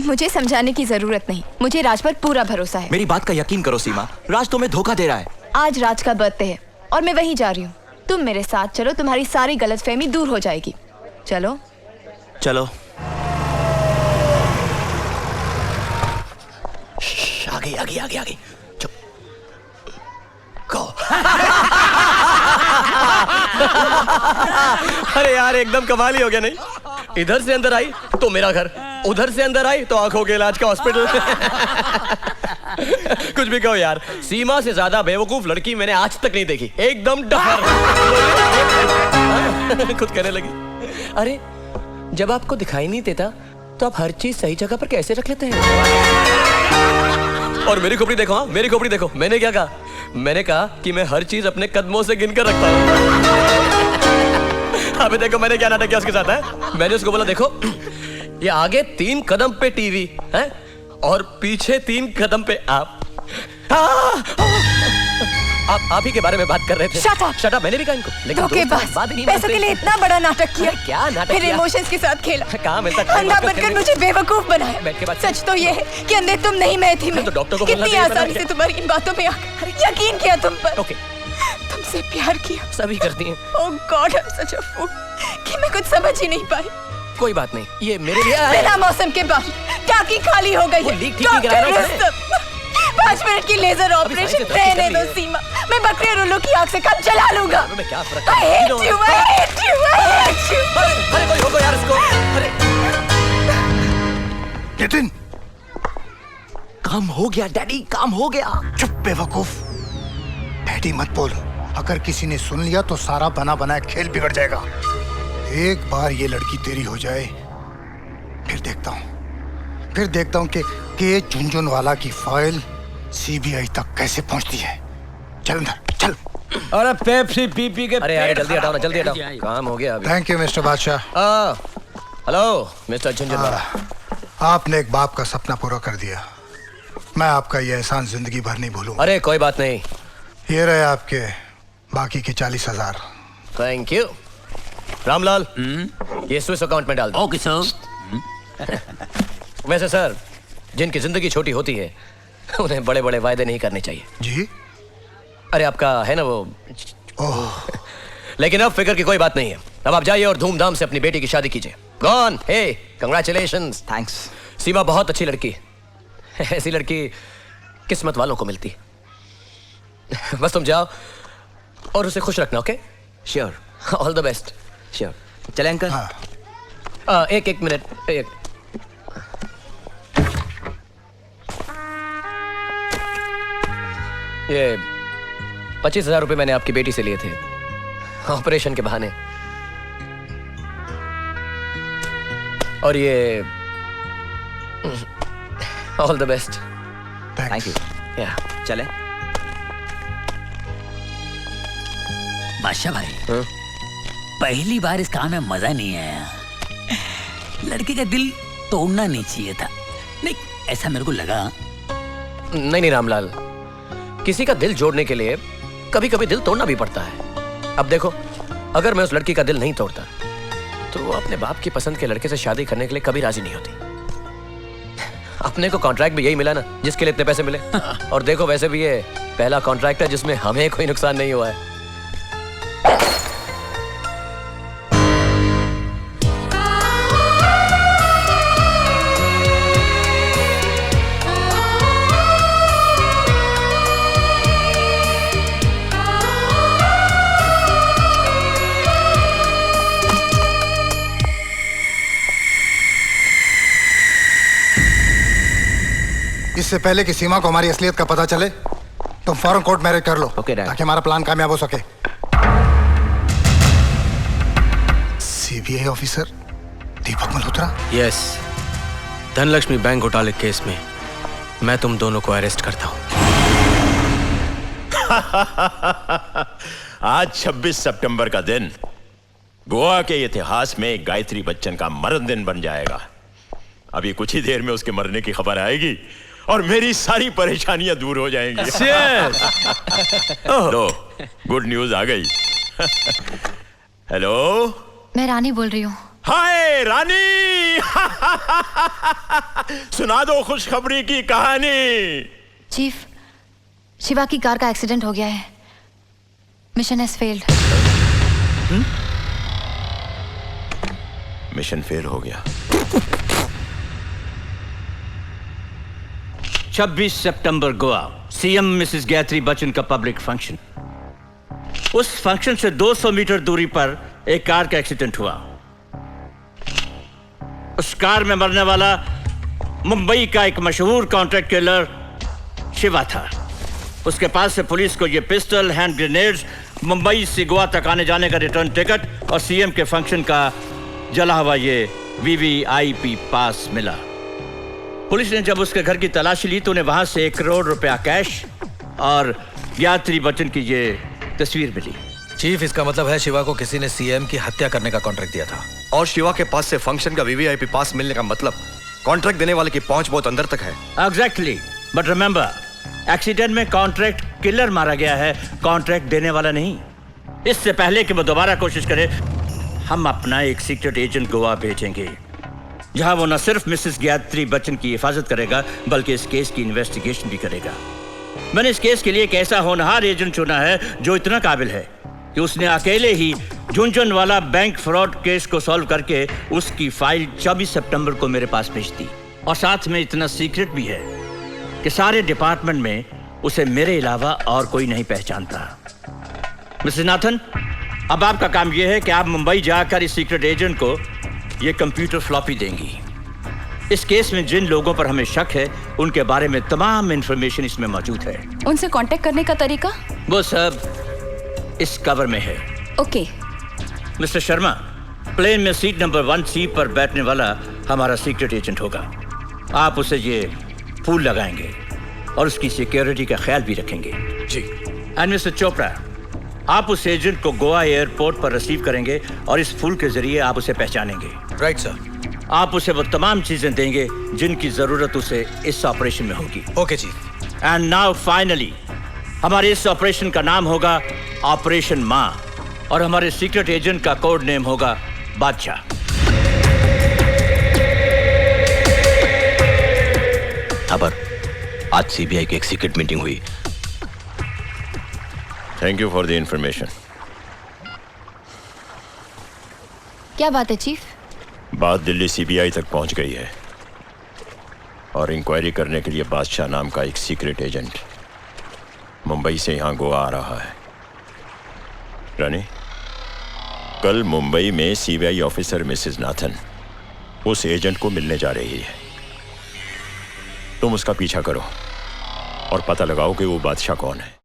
मुझे समझाने की जरूरत नहीं, मुझे राज पर पूरा भरोसा है। मेरी बात का यकीन करो सीमा, राज तुम्हें धोखा दे रहा है। आज राज का बर्थडे है और मैं वहीं जा रही हूँ। तुम मेरे साथ चलो, तुम्हारी सारी गलतफहमी दूर हो जाएगी। चलो चलो। आगे आगे आगे आगे। चुप। गो। अरे यार एकदम कमाल ही हो गया नहीं? इधर से अंदर आई तो मेरा घर, उधर से अंदर आई तो आंखों के इलाज का हॉस्पिटल। कुछ भी कहो यार, सीमा से ज्यादा बेवकूफ लड़की मैंने आज तक नहीं देखी। एकदम डफर। खुद कहने लगी, अरे जब आपको दिखाई नहीं देता तो आप हर चीज सही जगह पर कैसे रख लेते हैं? और मेरी खोपड़ी देखो, हाँ मेरी खोपड़ी देखो। मैंने क्या कहा? मैंने कहा कि मैं हर चीज अपने कदमों से गिनकर रखता हूँ। अबे देखो मैंने क्या नाटक किया उसके साथ है। मैंने उसको बोला देखो, ये आगे 3 कदम पे टीवी है और पीछे 3 कदम पे आप ही के बारे में बात कर रहे थे। Shut up! Shut up, मैंने भी कहा इनको। लेकिन धोखेबाज, पैसों के लिए इतना बड़ा नाटक किया। क्या नाटक फिर किया? इमोशंस के साथ खेला। कहाँ मिलता? अंधा बनकर मुझे बेवकूफ बनाया। बैठ के बात। सच तो ये है कि अंधे तुम नहीं, मैं थी। मैं तो डॉक्टर को बोलना कितनी चाहिए था आसानी ना। से तुम्हारी इन बातों में आकर यकीन किया तुम पर। ओके, तुमसे प्यार किया। सभी करती हैं। ओह गॉड, आई एम सच अ फूल कि मैं कुछ समझ ही नहीं पाई। कोई बात नहीं, ये मेरे लिए बिना मौसम के बाद टाकी खाली हो गई है। लीक ठीक नहीं कराया ना उसने। 5 मिनट की लेजर ऑपरेशन रहने दो सीमा। मैं बकरे और उल्लू की आंख से कब जला लूंगा। मैं क्या फर्क I hate you, I hate you, I hate you। अरे कोई होगा यार इसको। अरे नितिन, काम हो गया डैडी, काम हो गया। चुप बेवकूफ। डैडी मत बोल, अगर किसी ने सुन लिया तो सारा बना बनाया खेल बिगड़ जाएगा। एक बार ये लड़की तेरी हो जाए, फिर देखता हूँ कि झुनझुनवाला की फाइल सीबीआई तक कैसे पहुंचती है। चल अंदर चल। अरे पेप्सी पी के। अरे यार जल्दी हटाओ ना, जल्दी हटाओ, काम हो गया अभी। थैंक यू मिस्टर बादशाह। Hello mister Jhunjhunwala. आपने एक बाप का सपना पूरा कर दिया। मैं आपका ये एहसान जिंदगी भर नहीं भूलूंगा। अरे कोई बात नहीं। ये रहे आपके बाकी के 40,000। Thank you. रामलाल, ये स्विस अकाउंट में डाल दो। Okay sir. वैसे सर, जिनकी जिंदगी छोटी होती है उन्हें बड़े बड़े वायदे नहीं करने चाहिए। जी? अरे आपका है ना वो। ओह, लेकिन अब फिक्र की कोई बात नहीं है। अब आप जाइए और धूमधाम से अपनी बेटी की शादी कीजिए। गॉन, हे कंग्रेचुलेशंस। थैंक्स। सीमा बहुत अच्छी लड़की। ऐसी लड़की किस्मत वालों को मिलती। बस तुम जाओ और उसे खुश रखना। Okay? Sure all the best. Sure. चले अंकल। हाँ। एक मिनट। ये 25,000 रुपए मैंने आपकी बेटी से लिए थे ऑपरेशन के बहाने। और ये all the best. Thank you. या चले। बादशाह भाई, पहली बार इस काम में मजा नहीं आया। लड़के का दिल तोड़ना नहीं चाहिए था। नहीं, ऐसा मेरे को लगा। नहीं रामलाल, किसी का दिल जोड़ने के लिए कभी कभी दिल तोड़ना भी पड़ता है। अब देखो, अगर मैं उस लड़की का दिल नहीं तोड़ता तो वो अपने बाप की पसंद के लड़के से शादी करने के लिए कभी राजी नहीं होती। अपने को कॉन्ट्रैक्ट भी यही मिला ना जिसके लिए इतने पैसे मिले। और देखो वैसे भी ये पहला कॉन्ट्रैक्ट है जिसमें हमें कोई नुकसान नहीं हुआ है। इससे पहले कि सीमा को हमारी असलियत का पता चले, तुम फौरन कोर्ट मैरिज कर लो। Okay, Dad. ताकि हमारा प्लान कामयाब हो सके। सीबीआई ऑफिसर दीपक मल्होत्रा। यस, धनलक्ष्मी बैंक घोटाले केस में मैं तुम दोनों को अरेस्ट करता हूं। आज 26 सितंबर का दिन गोवा के इतिहास में गायत्री बच्चन का मरण दिन बन जाएगा। अभी कुछ ही देर में उसके मरने की खबर आएगी और मेरी सारी परेशानियां दूर हो जाएंगी। लो, गुड न्यूज आ गई। हेलो, मैं रानी बोल रही हूँ। हाय रानी। सुना दो खुशखबरी की कहानी। चीफ, शिवा की कार का एक्सीडेंट हो गया है। Mission has failed. Mission fail हो गया। 26 सितंबर गोवा, सीएम मिसेस गायत्री बच्चन का पब्लिक फंक्शन। उस फंक्शन से 200 मीटर दूरी पर एक कार का एक्सीडेंट हुआ। उस कार में मरने वाला मुंबई का एक मशहूर कॉन्ट्रैक्ट किलर शिवा था। उसके पास से पुलिस को यह पिस्टल, हैंड ग्रेनेड्स, मुंबई से गोवा तक आने जाने का रिटर्न टिकट और सीएम के फंक्शन का जला हुआ ये वीवीआईपी पास मिला। पुलिस ने जब उसके घर की तलाशी ली तो उन्हें वहां से 1 करोड़ रुपया कैश और गायत्री बच्चन की ये तस्वीर मिली। चीफ, इसका मतलब है शिवा को किसी ने सीएम की हत्या करने का कॉन्ट्रैक्ट दिया था। और शिवा के पास से फंक्शन का वीवीआईपी पास मिलने का मतलब कॉन्ट्रैक्ट देने वाले की पहुंच बहुत अंदर तक है। एग्जैक्टली, बट रिमेंबर, एक्सीडेंट में कॉन्ट्रैक्ट किलर मारा गया है, कॉन्ट्रैक्ट देने वाला नहीं। इससे पहले कि वो दोबारा कोशिश करे, हम अपना एक सीक्रेट एजेंट गोवा भेजेंगे, जहां वो न सिर्फ मिसेस गायत्री बच्चन की हिफाजत करेगा बल्कि इस केस की इन्वेस्टिगेशन भी करेगा। मैंने इस केस के लिए एक ऐसा होनहार एजेंट चुना है जो इतना काबिल है कि उसने अकेले ही झुंझुन वाला बैंक फ्रॉड केस को सॉल्व करके उसकी फाइल 24 सितंबर को मेरे पास भेज दी। और साथ में इतना सीक्रेट भी है कि सारे डिपार्टमेंट में उसे मेरे अलावा और कोई नहीं पहचानता। मिस्टर नाथन, अब आपका काम यह है कि आप मुंबई जाकर इस सीक्रेट एजेंट को यह कंप्यूटर फ्लॉपी देंगी। इस केस में जिन लोगों पर हमें शक है उनके बारे में तमाम इंफॉर्मेशन इसमें मौजूद है। उनसे कांटेक्ट करने का तरीका? वो सब इस कवर में है। ओके। मिस्टर शर्मा, प्लेन में सीट नंबर 1C पर बैठने वाला हमारा सीक्रेट एजेंट होगा। आप उसे ये फूल लगाएंगे और उसकी सिक्योरिटी का ख्याल भी रखेंगे। जी। एंड मिस्टर चोपड़ा, आप उस एजेंट को गोवा एयरपोर्ट पर रिसीव करेंगे और इस फूल के जरिए आप उसे पहचानेंगे। Right sir. आप उसे वो तमाम चीजें देंगे जिनकी जरूरत उसे इस ऑपरेशन में होगी। Okay chief. And now finally, हमारे इस ऑपरेशन का नाम होगा ऑपरेशन मां और हमारे सीक्रेट एजेंट का कोड नेम होगा बादशाह। खबर, आज सीबीआई की एक सीक्रेट मीटिंग हुई। Thank you for the information. क्या बात है चीफ? बात दिल्ली सीबीआई तक पहुंच गई है और इंक्वायरी करने के लिए बादशाह नाम का एक सीक्रेट एजेंट मुंबई से यहां गोवा आ रहा है। रानी, कल मुंबई में सीबीआई ऑफिसर मिसेस नाथन उस एजेंट को मिलने जा रही है। तुम उसका पीछा करो और पता लगाओ कि वो बादशाह कौन है।